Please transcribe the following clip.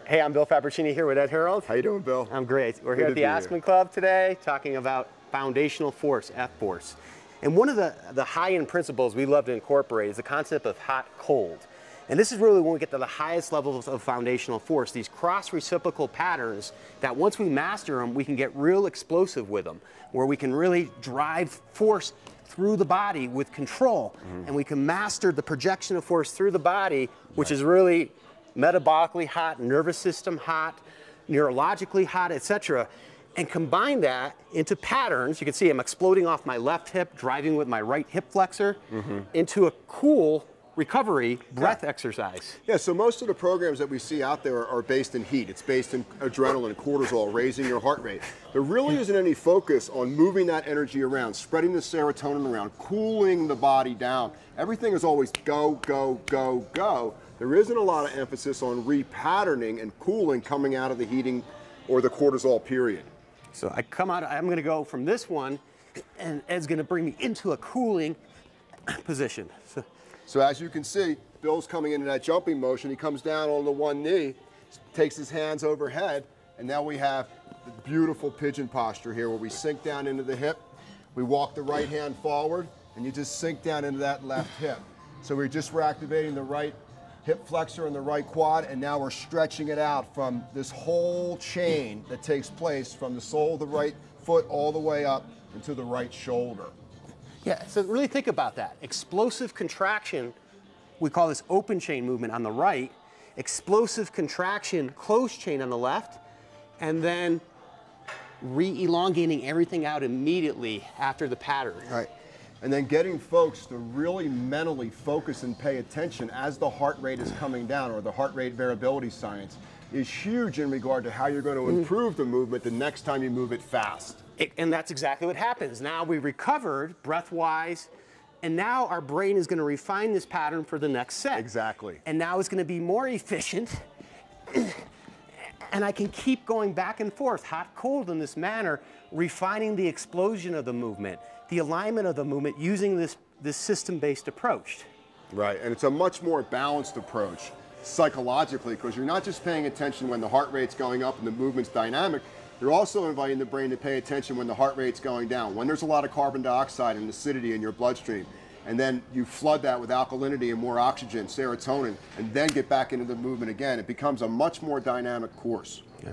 Hey, I'm Bill Fabbricini here with Ed Harold. How you doing, Bill? I'm great. We're here at the Aspen Club today talking about foundational force, F-force. And one of the high-end principles we love to incorporate is the concept of hot-cold. And this is really when we get to the highest levels of foundational force, these cross-reciprocal patterns that once we master them, we can get real explosive with them, where we can really drive force through the body with control. And we can master the projection of force through the body, which is really metabolically hot, nervous system hot, neurologically hot, etc. And combine that into patterns. You can see I'm exploding off my left hip, driving with my right hip flexor into a cool recovery breath exercise. Yeah, so most of the programs that we see out there are based in heat. It's based in adrenaline, cortisol, raising your heart rate. There really isn't any focus on moving that energy around, spreading the serotonin around, cooling the body down. Everything is always go, go, go, go. There isn't a lot of emphasis on repatterning and cooling coming out of the heating or the cortisol period. So I come out, I'm gonna go from this one, and Ed's gonna bring me into a cooling position. So as you can see, Bill's coming into that jumping motion. He comes down on the one knee, takes his hands overhead, and now we have the beautiful pigeon posture here where we sink down into the hip. We walk the right hand forward, and you just sink down into that left hip. So we're activating the right hip flexor and the right quad, and now we're stretching it out from this whole chain that takes place from the sole of the right foot all the way up into the right shoulder. Yeah, so really think about that. Explosive contraction, we call this open chain movement on the right, explosive contraction, closed chain on the left, and then re-elongating everything out immediately after the pattern. Right. And then getting folks to really mentally focus and pay attention as the heart rate is coming down, or the heart rate variability science is huge in regard to how you're going to improve the movement the next time you move it fast. And that's exactly what happens. Now we recovered breath-wise, and now our brain is going to refine this pattern for the next set. Exactly. And now it's going to be more efficient, and I can keep going back and forth, hot, cold in this manner, refining the explosion of the movement, the alignment of the movement using this system-based approach. Right, and it's a much more balanced approach psychologically, because you're not just paying attention when the heart rate's going up and the movement's dynamic, you're also inviting the brain to pay attention when the heart rate's going down, when there's a lot of carbon dioxide and acidity in your bloodstream. And then you flood that with alkalinity and more oxygen, serotonin, and then get back into the movement again. It becomes a much more dynamic course. Yeah.